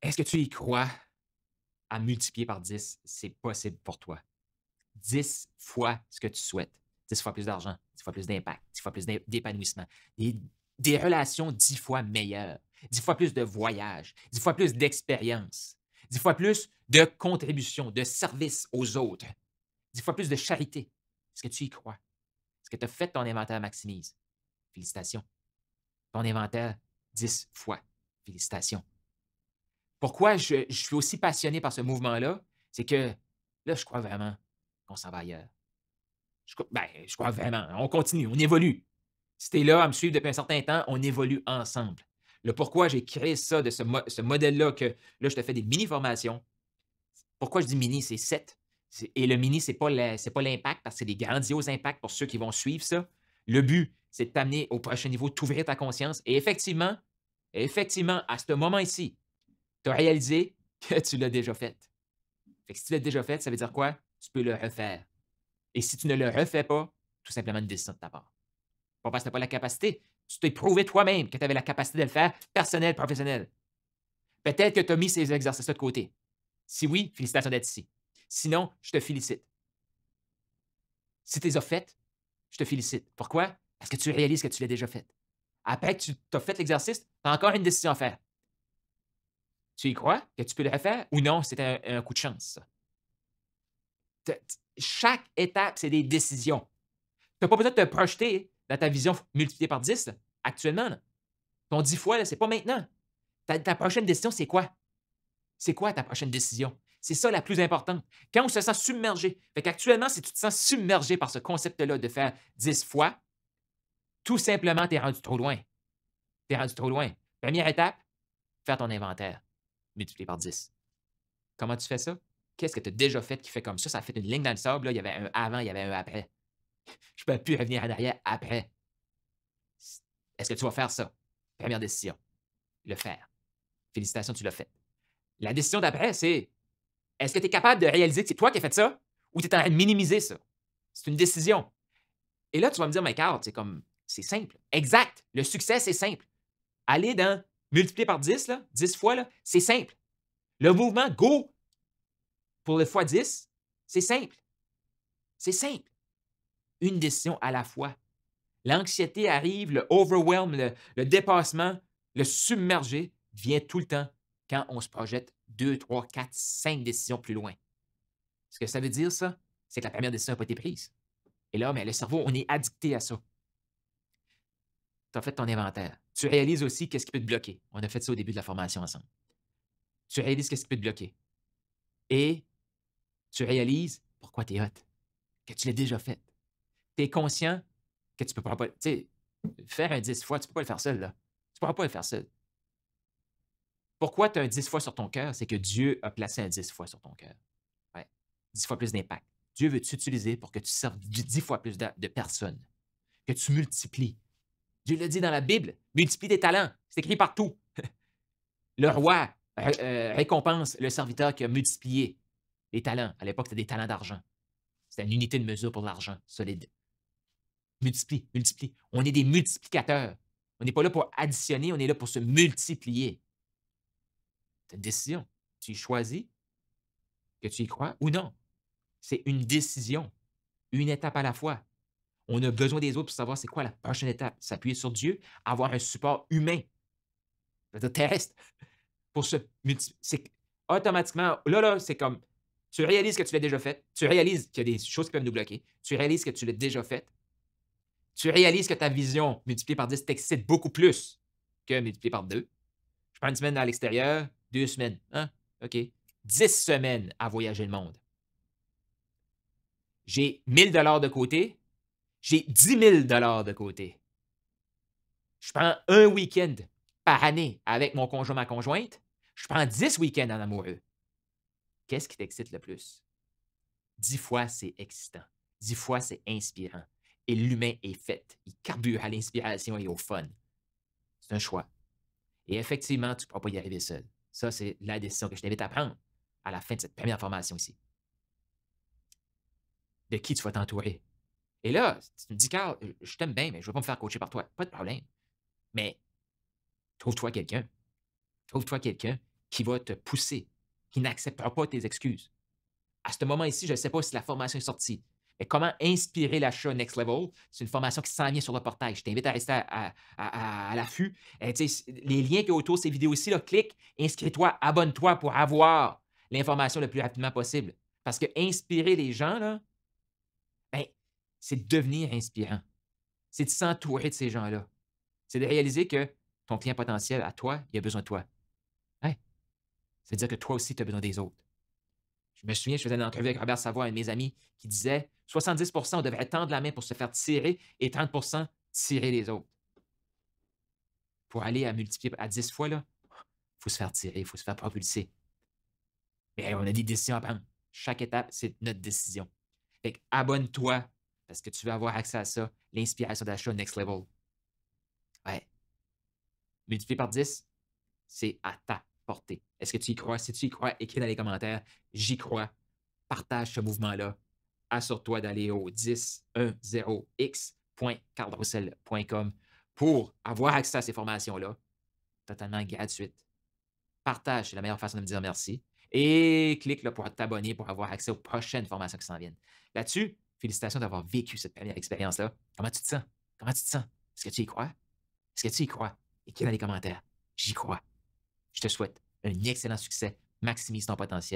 Est-ce que tu y crois à multiplier par 10? C'est possible pour toi. 10 fois ce que tu souhaites. 10 fois plus d'argent, 10 fois plus d'impact, 10 fois plus d'épanouissement, des, des relations 10 fois meilleures, 10 fois plus de voyages, 10 fois plus d'expérience, 10 fois plus de contribution, de service aux autres, 10 fois plus de charité. Est-ce que tu y crois? Est-ce que tu as fait ton inventaire Maximise? Félicitations. Ton inventaire 10 fois. Félicitations. Pourquoi je suis aussi passionné par ce mouvement-là? C'est que là, je crois vraiment qu'on s'en va ailleurs. Je crois vraiment. On continue, on évolue. Si tu es là à me suivre depuis un certain temps, on évolue ensemble. Le pourquoi j'ai créé ça, de ce modèle-là, que là, je te fais des mini-formations. Pourquoi je dis mini, c'est 7. Et le mini, c'est pas l'impact, parce que c'est des grandioses impacts pour ceux qui vont suivre ça. Le but, c'est de t'amener au prochain niveau, t'ouvrir ta conscience. Et effectivement, à ce moment ici, tu as réalisé que tu l'as déjà fait. Fait que si tu l'as déjà fait, ça veut dire quoi? Tu peux le refaire. Et si tu ne le refais pas, tout simplement une décision de ta part. Pas parce que tu n'as pas la capacité. Tu t'es prouvé toi-même que tu avais la capacité de le faire, personnel, professionnel. Peut-être que tu as mis ces exercices-là de côté. Si oui, félicitations d'être ici. Sinon, je te félicite. Si tu les as faites, je te félicite. Pourquoi? Parce que tu réalises que tu l'as déjà fait. Après que tu as fait l'exercice, tu as encore une décision à faire. Tu y crois que tu peux le refaire ou non, c'est un coup de chance, ça? Chaque étape, c'est des décisions. Tu n'as pas besoin de te projeter dans ta vision multipliée par 10 là, actuellement. Là. Ton 10 fois, ce n'est pas maintenant. Ta prochaine décision, c'est quoi? C'est quoi ta prochaine décision? C'est ça la plus importante. Quand on se sent submergé. Fait qu'actuellement, si tu te sens submergé par ce concept-là de faire 10 fois, tout simplement, tu es rendu trop loin. Tu es rendu trop loin. Première étape, faire ton inventaire multiplié par 10. Comment tu fais ça? Qu'est-ce que tu as déjà fait qui fait comme ça? Ça a fait une ligne dans le sable. Là. Il y avait un avant, il y avait un après. Je ne peux plus revenir en arrière après. Est-ce que tu vas faire ça? Première décision, le faire. Félicitations, tu l'as fait. La décision d'après, c'est est-ce que tu es capable de réaliser que c'est toi qui as fait ça ou tu es en train de minimiser ça? C'est une décision. Et là, tu vas me dire, mais Carl, c'est simple. Exact. Le succès, c'est simple. Aller dans multiplier par 10, là, 10 fois, là, c'est simple. Le mouvement go pour le fois 10, c'est simple. C'est simple. Une décision à la fois. L'anxiété arrive, le overwhelm, le dépassement, le submerger vient tout le temps quand on se projette 2, 3, 4, 5 décisions plus loin. Ce que ça veut dire, ça, c'est que la première décision n'a pas été prise. Et là, mais le cerveau, on est addicté à ça. Tu as fait ton inventaire. Tu réalises aussi qu'est-ce qui peut te bloquer. On a fait ça au début de la formation ensemble. Tu réalises qu'est-ce qui peut te bloquer. Et tu réalises pourquoi tu es hot, que tu l'as déjà fait. Tu es conscient que tu ne peux pas. Tu sais, faire un 10 fois, tu ne peux pas le faire seul, là. Tu ne pourras pas le faire seul. Pourquoi tu as un 10 fois sur ton cœur? C'est que Dieu a placé un 10 fois sur ton cœur. Ouais. 10 fois plus d'impact. Dieu veut t'utiliser pour que tu serves 10 fois plus de personnes, que tu multiplies. Dieu le dit dans la Bible, multiplie tes talents. C'est écrit partout. Le roi récompense le serviteur qui a multiplié les talents. À l'époque, c'était des talents d'argent. C'était une unité de mesure pour l'argent solide. Multiplie, multiplie. On est des multiplicateurs. On n'est pas là pour additionner, on est là pour se multiplier. C'est une décision. Tu y choisis que tu y crois ou non. C'est une décision, une étape à la fois. On a besoin des autres pour savoir c'est quoi la prochaine étape. S'appuyer sur Dieu, avoir un support humain, c'est-à-dire terrestre, pour se multiplier. C'est automatiquement, là, c'est comme, tu réalises que tu l'as déjà fait, tu réalises qu'il y a des choses qui peuvent nous bloquer, tu réalises que tu l'as déjà fait, tu réalises que ta vision multipliée par 10 t'excite beaucoup plus que multipliée par 2. Je prends une semaine à l'extérieur, 2 semaines. Hein? OK. 10 semaines à voyager le monde. J'ai 1 000 $ de côté, j'ai 10 000 $ de côté. Je prends un week-end par année avec mon conjoint, ma conjointe. Je prends 10 week-ends en amoureux. Qu'est-ce qui t'excite le plus? 10 fois, c'est excitant. 10 fois, c'est inspirant. Et l'humain est fait. Il carbure à l'inspiration et au fun. C'est un choix. Et effectivement, tu ne pourras pas y arriver seul. Ça, c'est la décision que je t'invite à prendre à la fin de cette première formation ici. De qui tu vas t'entourer? Et là, tu me dis, Carl, je t'aime bien, mais je ne veux pas me faire coacher par toi. Pas de problème. Mais trouve-toi quelqu'un. Trouve-toi quelqu'un qui va te pousser, qui n'acceptera pas tes excuses. À ce moment ici, je ne sais pas si la formation est sortie, mais comment inspirer l'achat Next Level? C'est une formation qui s'en vient sur le portail. Je t'invite à rester à l'affût. Les liens qu'il y a autour de ces vidéos-ci, là, clique, inscris-toi, abonne-toi pour avoir l'information le plus rapidement possible. Parce que inspirer les gens, là, ben, c'est devenir inspirant. C'est de s'entourer de ces gens-là. C'est de réaliser que ton client potentiel, à toi, il a besoin de toi. Ouais. C'est-à-dire que toi aussi, tu as besoin des autres. Je me souviens, je faisais une entrevue avec Robert Savoie, un de mes amis, qui disait 70 on devrait tendre la main pour se faire tirer et 30 tirer les autres. Pour aller à multiplier à 10 fois, il faut se faire tirer, il faut se faire propulser. Mais on a des décisions à prendre. Chaque étape, c'est notre décision. Fait que abonne-toi parce que tu veux avoir accès à ça, l'inspiration d'achat Next Level. Ouais. Multiplier par 10, c'est à ta portée. Est-ce que tu y crois? Si tu y crois, écris dans les commentaires. J'y crois. Partage ce mouvement-là. Assure-toi d'aller au 1010x.carlroussel.com pour avoir accès à ces formations-là, totalement gratuites. Partage, c'est la meilleure façon de me dire merci. Et clique là, pour t'abonner pour avoir accès aux prochaines formations qui s'en viennent. Là-dessus, félicitations d'avoir vécu cette première expérience-là. Comment tu te sens? Comment tu te sens? Est-ce que tu y crois? Est-ce que tu y crois? Écris dans les commentaires. J'y crois. Je te souhaite un excellent succès. Maximise ton potentiel.